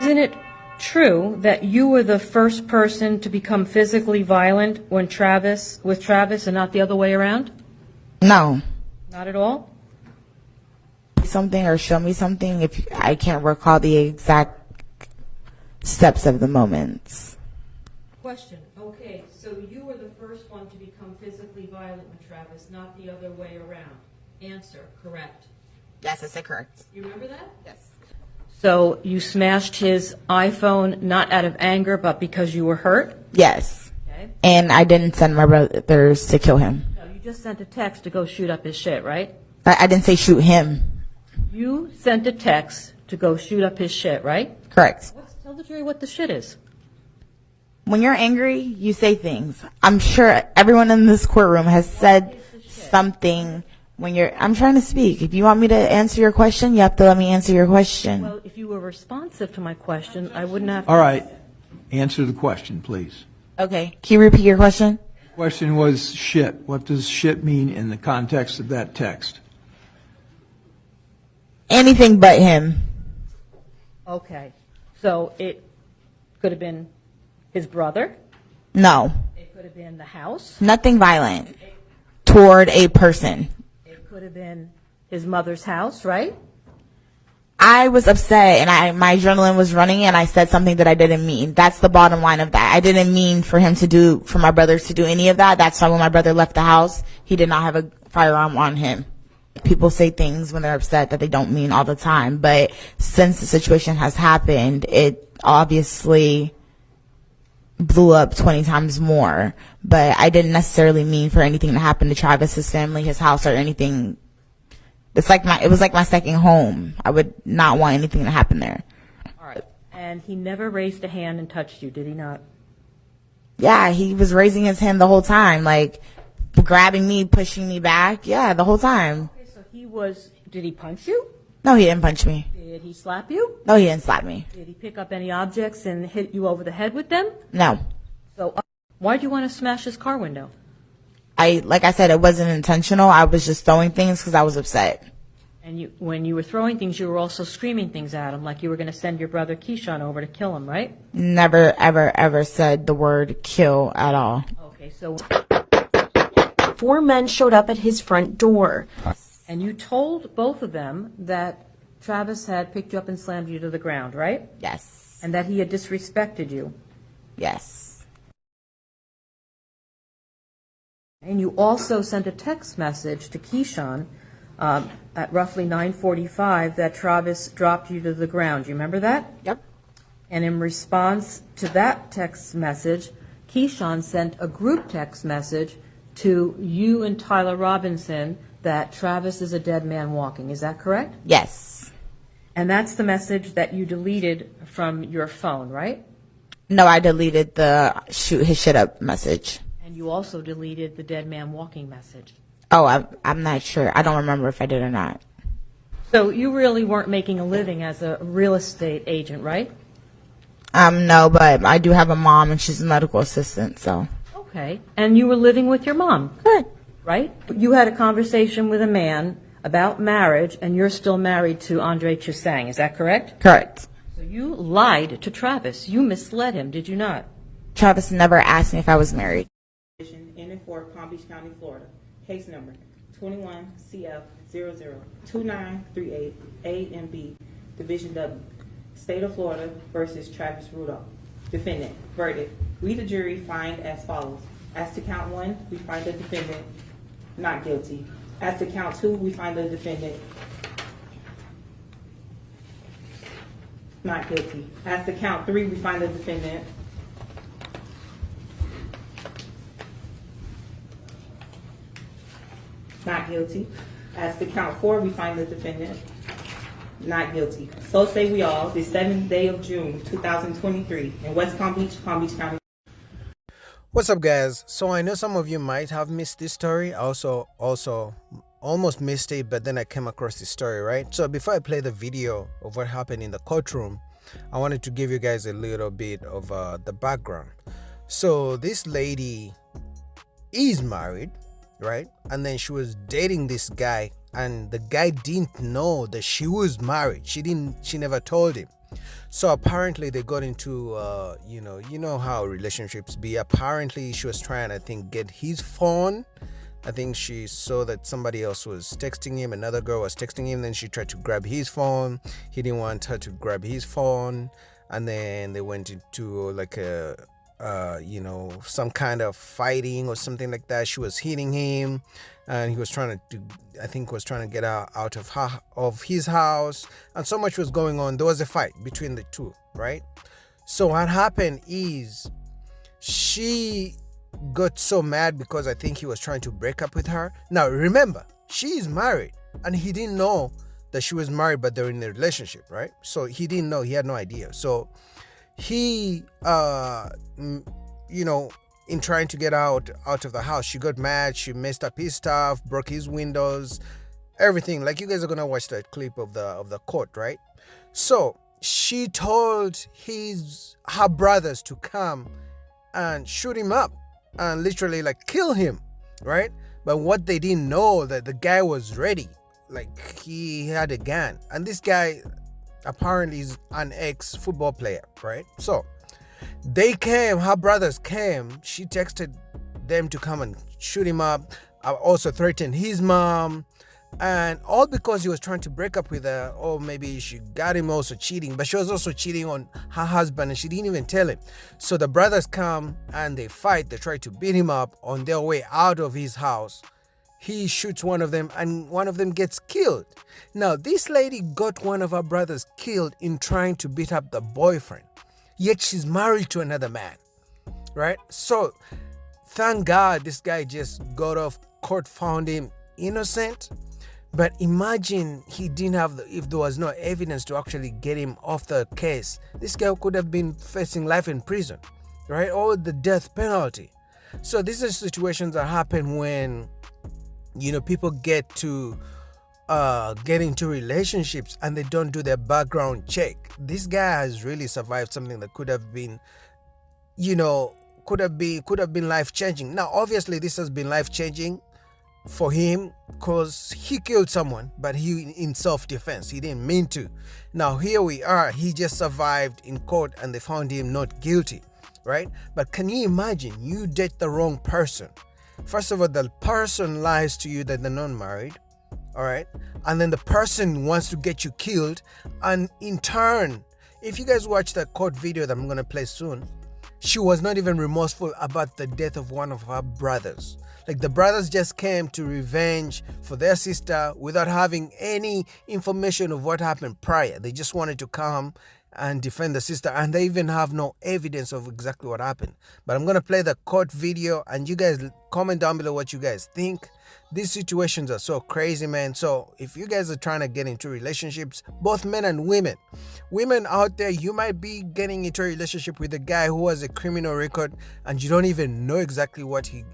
Isn't it true that you were the first person to become physically violent with Travis and not the other way around? No. Not at all? Something or show me something if I can't recall the exact steps of the moments. Question. Okay, so you were the first one to become physically violent with Travis, not the other way around. Answer. Correct. Yes, I said correct. You remember that? Yes. So you smashed his iPhone not out of anger, but because you were hurt? Yes. Okay. And I didn't send my brothers to kill him. No, you just sent a text to go shoot up his shit, right? I didn't say shoot him. You sent a text to go shoot up his shit, right? Correct. Tell the jury what the shit is. When you're angry, you say things. I'm sure everyone in this courtroom has said something when you're... I'm trying to speak. If you want me to answer your question, you have to let me answer your question. Well, if you were responsive to my question, I wouldn't have to... All right. Answer the question, please. Okay. Can you repeat your question? The question was shit. What does shit mean in the context of that text? Anything but him. Okay. So it could have been his brother? No. It could have been the house? Nothing violent toward a person. It could have been his mother's house, right? I was upset and my adrenaline was running and I said something that I didn't mean. That's the bottom line of that. I didn't mean for my brothers to do any of that. That's why when my brother left the house, he did not have a firearm on him. People say things when they're upset that they don't mean all the time, but since the situation has happened, it obviously blew up 20 times more. But I didn't necessarily mean for anything to happen to Travis, his family, his house, or anything. It was like my second home. I would not want anything to happen there. All right. And he never raised a hand and touched you, did he not? Yeah, he was raising his hand the whole time, like grabbing me, pushing me back. Yeah, the whole time. Okay, so did he punch you? No, he didn't punch me. Did he slap you? No, he didn't slap me. Did he pick up any objects and hit you over the head with them? No. So why do you want to smash his car window? Like I said, it wasn't intentional. I was just throwing things because I was upset. And when you were throwing things, you were also screaming things at him, like you were going to send your brother Keyshawn over to kill him, right? Never, ever, ever said the word kill at all. Okay, so 4 men showed up at his front door. And you told both of them that Travis had picked you up and slammed you to the ground, right? Yes. And that he had disrespected you. Yes. And you also sent a text message to Keyshawn at roughly 9:45 that Travis dropped you to the ground. You remember that? Yep. And in response to that text message, Keyshawn sent a group text message to you and Tyler Robinson that Travis is a dead man walking. Is that correct? Yes. And that's the message that you deleted from your phone, right? No, I deleted the shoot his shit up message. And you also deleted the dead man walking message. Oh, I'm not sure. I don't remember if I did or not. So you really weren't making a living as a real estate agent, right? No, but I do have a mom and she's a medical assistant, so. Okay. And you were living with your mom? Correct. Right? You had a conversation with a man about marriage, and you're still married to Andre Chusang. Is that correct? Correct. So you lied to Travis. You misled him, did you not? Travis never asked me if I was married. In and for Palm Beach County, Florida. Case number 21 CF 002938 A and B, Division W, State of Florida versus Travis Rudolph. Defendant. Verdict. We, the jury, find as follows. As to count 1, we find the defendant not guilty. As to count 2, we find the defendant not guilty. As to count 3, we find the defendant not guilty. As to count 4, we find the defendant not guilty. So say we all, the 7th day of June, 2023, in West Palm Beach County. What's up, guys? So I know some of you might have missed this story. I also almost missed it, but then I came across this story, right? So before I play the video of what happened in the courtroom, I wanted to give you guys a little bit of the background. So this lady is married, right? And then she was dating this guy, and the guy didn't know that she was married. She never told him. So apparently they got into, you know how relationships be. Apparently she was trying, I think, get his phone. I think she saw that somebody else was texting him, another girl was texting him, then she tried to grab his phone. He didn't want her to grab his phone, and then they went into like a some kind of fighting or something like that. She was hitting him, and he was trying to I think was trying to get out of his house, and so much was going on. There was a fight between the two, right? So what happened is she got so mad because I think he was trying to break up with her. Now remember, she is married, and he didn't know that she was married, but they're in a relationship, right? So he didn't know, he had no idea. So he in trying to get out of the house, she got mad, she messed up his stuff, broke his windows, everything. Like, you guys are gonna watch that clip of the court, right? So she told her brothers to come and shoot him up and literally like kill him, right? But what they didn't know, that the guy was ready, like he had a gun, and this guy apparently is an ex-football player, right? So they came, her brothers came, she texted them to come and shoot him up, also threatened his mom, and all because he was trying to break up with her, or maybe she got him also cheating, but she was also cheating on her husband and she didn't even tell him. So the brothers come and they fight, they try to beat him up. On their way out of his house, he shoots one of them and one of them gets killed. Now this lady got one of her brothers killed in trying to beat up the boyfriend, yet she's married to another man, right? So thank God this guy just got off, court found him innocent. But imagine he didn't have if there was no evidence to actually get him off the case, this guy could have been facing life in prison, right? Or the death penalty. So these are situations that happen when, people get to get into relationships and they don't do their background check. This guy has really survived something that could have been, could have been life changing. Now, obviously, this has been life changing for him because he killed someone, but he in self-defense, he didn't mean to. Now here we are, he just survived in court and they found him not guilty, right? But can you imagine, you date the wrong person? First of all, the person lies to you that they're not married, all right? And then the person wants to get you killed, and in turn, if you guys watch that court video that I'm gonna play soon, she was not even remorseful about the death of one of her brothers. Like, the brothers just came to revenge for their sister without having any information of what happened prior. They just wanted to come and defend the sister, and they even have no evidence of exactly what happened. But I'm going to play the court video, and you guys comment down below what you guys think. These situations are so crazy, man. So if you guys are trying to get into relationships, both men and women out there, you might be getting into a relationship with a guy who has a criminal record and you don't even know exactly what he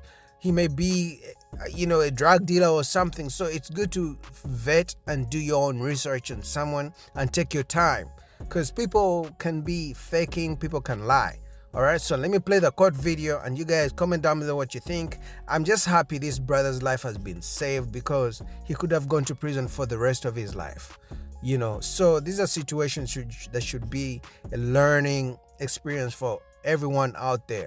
may be, a drug dealer or something. So it's good to vet and do your own research on someone and take your time, because people can be faking, people can lie. All right, so let me play the court video and you guys comment down below what you think. I'm just happy this brother's life has been saved, because he could have gone to prison for the rest of his life. So these are situations that should be a learning experience for everyone out there.